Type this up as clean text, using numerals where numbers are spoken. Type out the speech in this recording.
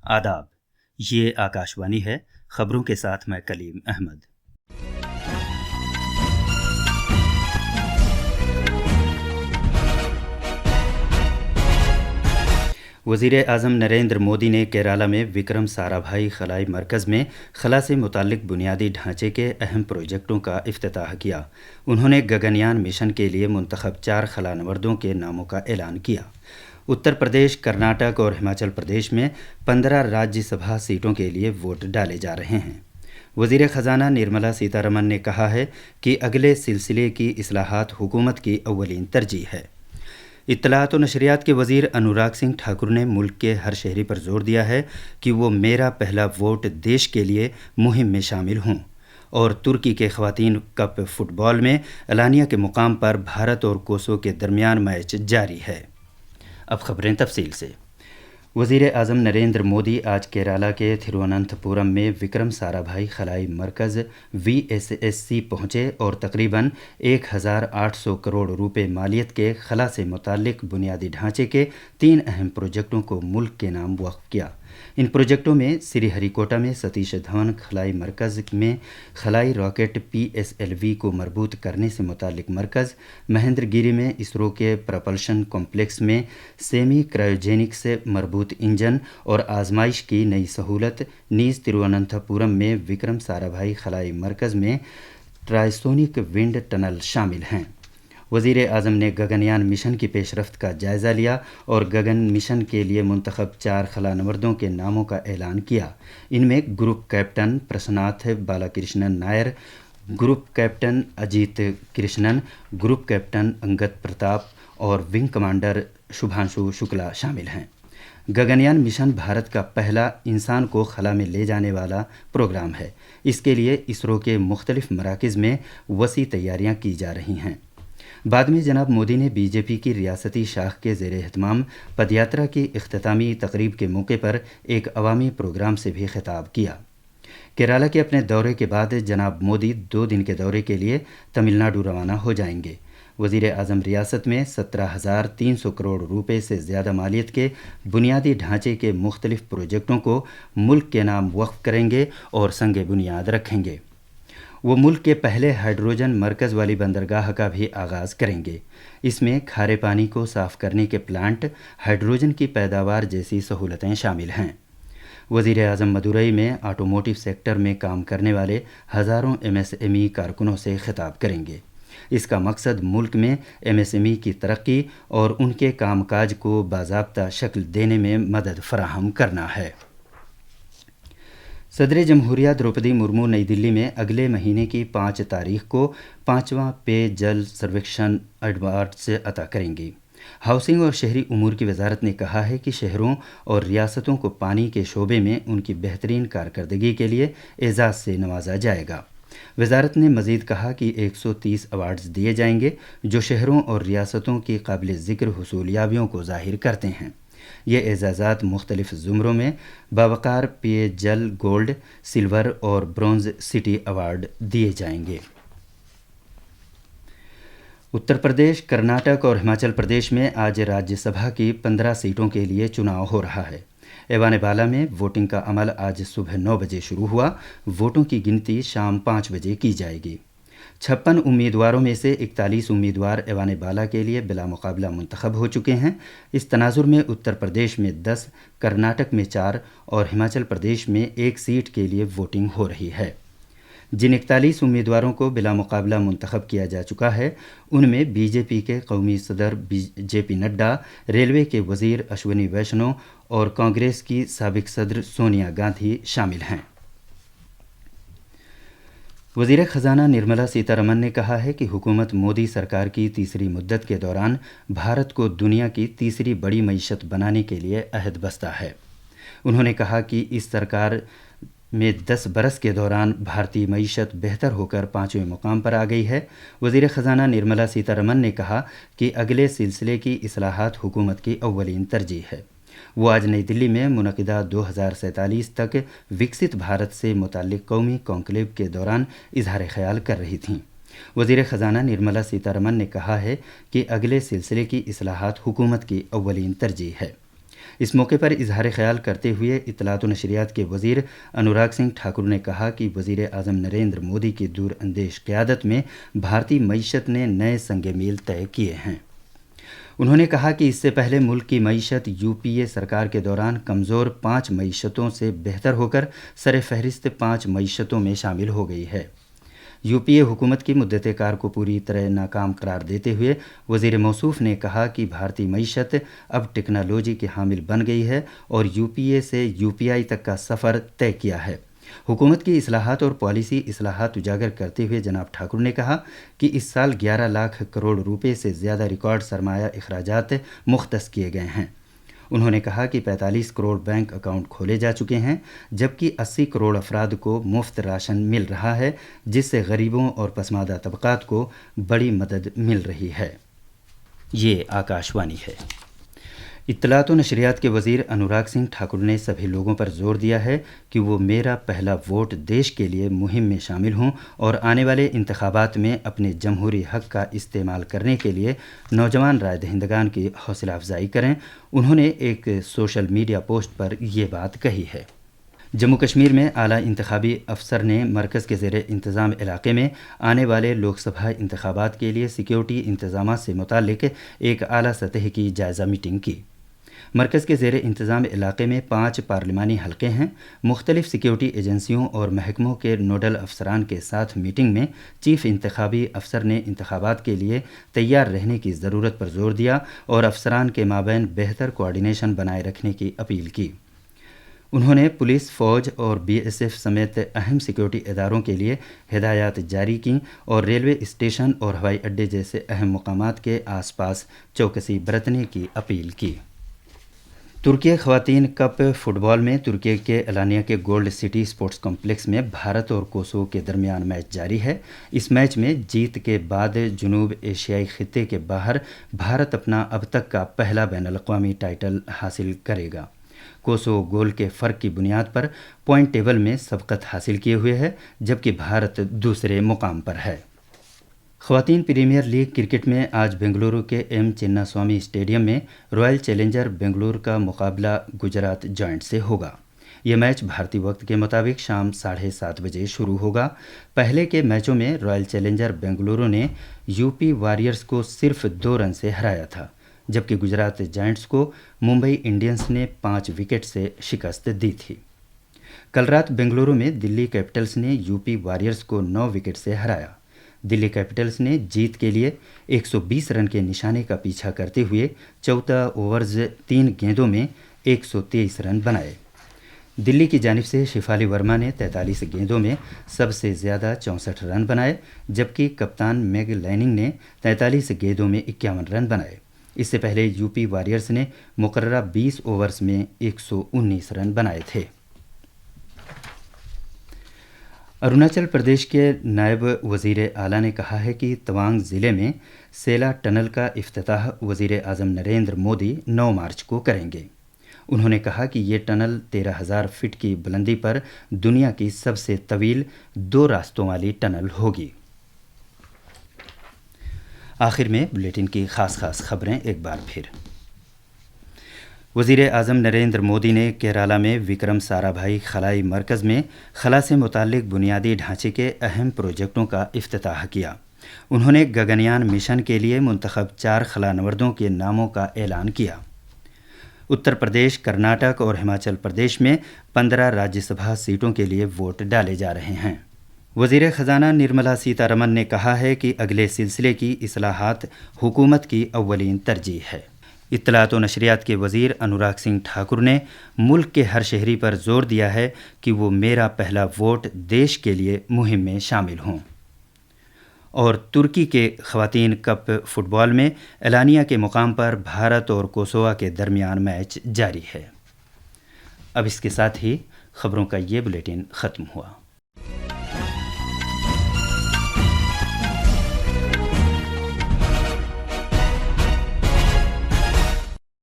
आदाब। ये आकाशवाणी है। खबरों के साथ मैं कलीम अहमद। वज़ीर आज़म नरेंद्र मोदी ने केराला में विक्रम साराभाई खलाई मरकज़ में खला से मुताल्लिक़ बुनियादी ढांचे के अहम प्रोजेक्टों का इफ्तिताह किया। उन्होंने गगनयान मिशन के लिए मुंतखब 4 खलानवर्दों के नामों का ऐलान किया। उत्तर प्रदेश, कर्नाटक और हिमाचल प्रदेश में 15 राज्यसभा सीटों के लिए वोट डाले जा रहे हैं। वज़ीर ख़जाना निर्मला सीतारमन ने कहा है कि अगले सिलसिले की इस्लाहात हुकूमत की अव्वलीन तरजीह है। इत्तलात और नशरियात के वज़ीर अनुराग सिंह ठाकुर ने मुल्क के हर शहरी पर जोर दिया है कि वो मेरा पहला वोट देश के लिए मुहिम में शामिल हों। और तुर्की के ख़वातीन कप फुटबॉल में अलानिया के मुकाम पर भारत और कोसोवो के दरमियान मैच जारी है। अब खबरें तफसील से। वज़ीर आज़म नरेंद्र मोदी आज केराला के थिरुवनंतपुरम में विक्रम साराभाई खलाई मरकज़ VSSC पहुँचे और तकरीबन 1800 करोड़ रुपए मालियत के खला से मुताल्लिक़ बुनियादी ढांचे के 3 अहम प्रोजेक्टों को मुल्क के नाम वक्फ किया। इन प्रोजेक्टों में श्रीहरिकोटा में सतीश धवन खलाई मरकज़ में खलाई रॉकेट PSLV को मरबूत करने से मुताल्लिक़ मरकज़, महेंद्रगिरी में इसरो के प्रपल्शन कॉम्प्लेक्स में सेमी क्रायोजेनिक से मरबूत इंजन और आजमाइश की नई सहूलत, नीज तिरुवनंतपुरम में विक्रम साराभाई खलाई मरकज़ में ट्राइसोनिक विंड टनल शामिल हैं। वज़ीर आज़म ने गगनयान मिशन की पेशरफ्त का जायज़ा लिया और गगन मिशन के लिए मुंतखब 4 खलानवर्दों के नामों का ऐलान किया। इनमें group captain Prasannath Balakrishnan Nair, group captain Ajit Krishnan, group captain Angad Pratap और विंग कमांडर शुभांशु शुक्ला शामिल हैं। गगनयान मिशन भारत का पहला इंसान को खला में ले जाने वाला प्रोग्राम है। इसके लिए इसरो के मुख्तलिफ मराकिज़ में वसी तैयारियां की जा रही हैं। बाद में जनाब मोदी ने बीजेपी की रियासती शाख के ज़ेर एहतमाम पदयात्रा की इख्तितामी तकरीब के मौके पर एक अवामी प्रोग्राम से भी खिताब किया। केराला के अपने दौरे के बाद जनाब मोदी 2 दिन के दौरे के लिए तमिलनाडु रवाना हो जाएंगे। वज़ीर आज़म रियासत में 17,300 करोड़ रुपए से ज़्यादा मालियत के बुनियादी ढांचे के मुख्तलिफ प्रोजेक्टों को मुल्क के नाम वक्फ करेंगे और संगे बुनियाद रखेंगे। वो मुल्क के पहले हाइड्रोजन मरकज़ वाली बंदरगाह का भी आगाज़ करेंगे। इसमें खारे पानी को साफ़ करने के प्लांट, हाइड्रोजन की पैदावार जैसी सहूलतें शामिल हैं। वज़ीर आज़म मदुरई में ऑटोमोटिव सेक्टर में काम करने वाले हज़ारों MSME कारकुनों से खिताब करेंगे। इसका मकसद मुल्क में MSME की तरक्की और उनके कामकाज को बाज़ाब्ता शक्ल देने में मदद फराहम करना है। सदर जमहूरिया द्रौपदी मुर्मू नई दिल्ली में अगले महीने की 5 तारीख को 5वां पेय जल सर्वेक्षण अवार्ड से अता करेंगी। हाउसिंग और शहरी उमूर की वजारत ने कहा है कि शहरों और रियासतों को पानी के शोबे में उनकी बेहतरीन कारकर्दगी के लिए एजाज़ से नवाजा जाएगा। वजारत ने मज़ीद कहा कि 130 अवार्ड्स दिए जाएंगे जो शहरों और रियासतों की काबिल ज़िक्र हुसूलियाबियों को ज़ाहिर करते हैं। ये एजाज़ात मुख्तलिफ ज़ुमरों में बावकार पेय जल गोल्ड, सिल्वर और ब्रॉन्ज सिटी अवार्ड दिए जाएंगे। उत्तर प्रदेश, कर्नाटक और हिमाचल प्रदेश में आज राज्यसभा की 15 सीटों के लिए चुनाव हो रहा है। ऐवान बाला में वोटिंग का अमल आज सुबह 9 बजे शुरू हुआ। वोटों की गिनती शाम 5 बजे की जाएगी। 56 उम्मीदवारों में से 41 उम्मीदवार ऐवान बाला के लिए बिला मुकाबला मुंतखब हो चुके हैं। इस तनाजुर में उत्तर प्रदेश में 10, कर्नाटक में 4 और हिमाचल प्रदेश में 1 सीट के लिए वोटिंग हो रही है। जिन 41 उम्मीदवारों को बिला मुकाबला मुंतखब किया जा चुका है उनमें बीजेपी के कौमी सदर JP नड्डा, रेलवे के वज़ीर अश्विनी वैष्णव और कांग्रेस की साबिक सदर सोनिया गांधी शामिल हैं। वज़ीर ख़जाना निर्मला सीतारमन ने कहा है कि हुकूमत मोदी सरकार की तीसरी मुद्दत के दौरान भारत को दुनिया की तीसरी बड़ी मईशत बनाने के लिए अहद बस्ता है। उन्होंने कहा कि इस सरकार में 10 बरस के दौरान भारतीय मईशत बेहतर होकर 5वें मुकाम पर आ गई है। वज़ीर ख़जाना निर्मला सीतारमन ने कहा कि अगले सिलसिले की इस्लाहात हुकूमत की अव्वलीन तरजीह है। वो आज नई दिल्ली में मुनक़िदा 2047 तक विकसित भारत से मुताल्लिक़ कौमी कॉन्क्लेव के दौरान इजहार ख्याल कर रही थीं। वज़ीर ख़जाना निर्मला सीतारमन ने कहा है कि अगले सिलसिले की इस्लाहात हुकूमत की अव्वलीन तरजीह है। اس موقع پر اظہار خیال کرتے ہوئے اطلاعات و نشریات کے وزیر انوراگ سنگھ ٹھاکر نے کہا کہ وزیر اعظم نریندر مودی کی دور اندیش قیادت میں بھارتی معیشت نے نئے سنگ میل طے کیے ہیں۔ انہوں نے کہا کہ اس سے پہلے ملک کی معیشت یو پی اے سرکار کے دوران کمزور 5 معیشتوں سے بہتر ہو کر سر فہرست 5 معیشتوں میں شامل ہو گئی ہے۔ یو پی اے حکومت کی مدت کار کو پوری طرح ناکام قرار دیتے ہوئے وزیر موصوف نے کہا کہ بھارتی معیشت اب ٹیکنالوجی کی حامل بن گئی ہے اور یو پی اے سے یو پی آئی تک کا سفر طے کیا ہے۔ حکومت کی اصلاحات اور پالیسی اصلاحات اجاگر کرتے ہوئے جناب ٹھاکر نے کہا کہ اس سال 11 لاکھ کروڑ روپے سے زیادہ ریکارڈ سرمایہ اخراجات مختص کیے گئے ہیں۔ انہوں نے کہا کہ 45 کروڑ بینک اکاؤنٹ کھولے جا چکے ہیں، جبکہ 80 کروڑ افراد کو مفت راشن مل رہا ہے، جس سے غریبوں اور پسماندہ طبقات کو بڑی مدد مل رہی ہے۔ یہ آکاشوانی ہے۔ اطلاعات و نشریات کے وزیر انوراگ سنگھ ٹھاکر نے سبھی لوگوں پر زور دیا ہے کہ وہ میرا پہلا ووٹ دیش کے لیے مہم میں شامل ہوں اور آنے والے انتخابات میں اپنے جمہوری حق کا استعمال کرنے کے لیے نوجوان رائے دہندگان کی حوصلہ افزائی کریں۔ انہوں نے ایک سوشل میڈیا پوسٹ پر یہ بات کہی ہے۔ جموں کشمیر میں اعلیٰ انتخابی افسر نے مرکز کے زیر انتظام علاقے میں آنے والے لوک سبھا انتخابات کے لیے سیکیورٹی انتظامات سے متعلق ایک اعلیٰ سطح کی جائزہ میٹنگ کی۔ مرکز کے زیر انتظام علاقے میں 5 پارلیمانی حلقے ہیں۔ مختلف سیکیورٹی ایجنسیوں اور محکموں کے نوڈل افسران کے ساتھ میٹنگ میں چیف انتخابی افسر نے انتخابات کے لیے تیار رہنے کی ضرورت پر زور دیا اور افسران کے مابین بہتر کوآرڈینیشن بنائے رکھنے کی اپیل کی۔ انہوں نے پولیس، فوج اور بی ایس ایف سمیت اہم سیکیورٹی اداروں کے لیے ہدایات جاری کیں اور ریلوے اسٹیشن اور ہوائی اڈے جیسے اہم مقامات کے آس پاس چوکسی برتنے کی اپیل کی۔ ترکی خواتین کپ فٹ بال میں ترکی کے الانیہ کے گولڈ سٹی اسپورٹس کمپلیکس میں بھارت اور کوسوو کے درمیان میچ جاری ہے۔ اس میچ میں جیت کے بعد جنوب ایشیائی خطے کے باہر بھارت اپنا اب تک کا پہلا بین الاقوامی ٹائٹل حاصل کرے گا۔ کوسوو گول کے فرق کی بنیاد پر پوائنٹ ٹیبل میں سبقت حاصل کیے ہوئے ہے، جبکہ بھارت دوسرے مقام پر ہے۔ خواتین پریمیئر لیگ کرکٹ میں آج بنگلورو کے ایم چنا سوامی اسٹیڈیم میں رائل چیلنجر بنگلور کا مقابلہ گجرات جائنٹ سے ہوگا۔ یہ میچ بھارتی وقت کے مطابق شام 7:30 بجے شروع ہوگا۔ پہلے کے میچوں میں رائل چیلنجر بنگلورو نے یو پی واریئرز کو صرف 2 رن سے ہرایا تھا، جبکہ گجرات جائنٹس کو ممبئی انڈینز نے 5 وکٹ سے شکست دی تھی۔ کل رات بنگلورو میں دلی کیپٹلز نے یو پی واریئرز کو 9 وکٹ سے ہرایا۔ دلی کیپٹلز نے جیت کے لیے 120 رن کے نشانے کا پیچھا کرتے ہوئے 14 اوورز 3 گیندوں میں 123 رن بنائے۔ دلی کی جانب سے شیفالی ورما نے 43 گیندوں میں سب سے زیادہ 64 رن بنائے، جبکہ کپتان میگ لیننگ نے 43 گیندوں میں 51 رن بنائے۔ اس سے پہلے یو پی واریئرز نے مقررہ 20 اوورز میں 119 رن بنائے تھے۔ اروناچل پردیش کے نائب وزیر اعلیٰ نے کہا ہے کہ توانگ ضلع میں سیلا ٹنل کا افتتاح وزیر اعظم نریندر مودی 9 مارچ کو کریں گے۔ انہوں نے کہا کہ یہ ٹنل 13,000 فٹ کی بلندی پر دنیا کی سب سے طویل 2 راستوں والی ٹنل ہوگی۔ آخر میں بلیٹن کی خاص خبریں ایک بار پھر۔ وزیر اعظم نریندر مودی نے کیرالہ میں وکرم سارا بھائی خلائی مرکز میں خلا سے متعلق بنیادی ڈھانچے کے اہم پروجیکٹوں کا افتتاح کیا۔ انہوں نے گگنیان مشن کے لیے منتخب 4 خلا نوردوں کے ناموں کا اعلان کیا۔ اتر پردیش، کرناٹک اور ہماچل پردیش میں 15 راجیہ سبھا سیٹوں کے لیے ووٹ ڈالے جا رہے ہیں۔ وزیر خزانہ نرملا سیتا رمن نے کہا ہے کہ اگلے سلسلے کی اصلاحات حکومت کی اولین ترجیح ہے۔ اطلاعات و نشریات کے وزیر انوراگ سنگھ ٹھاکر نے ملک کے ہر شہری پر زور دیا ہے کہ وہ میرا پہلا ووٹ دیش کے لیے مہم میں شامل ہوں۔ اور ترکی کے خواتین کپ فٹ بال میں الانیہ کے مقام پر بھارت اور کوسووا کے درمیان میچ جاری ہے۔ اب اس کے ساتھ ہی خبروں کا یہ بلیٹن ختم ہوا۔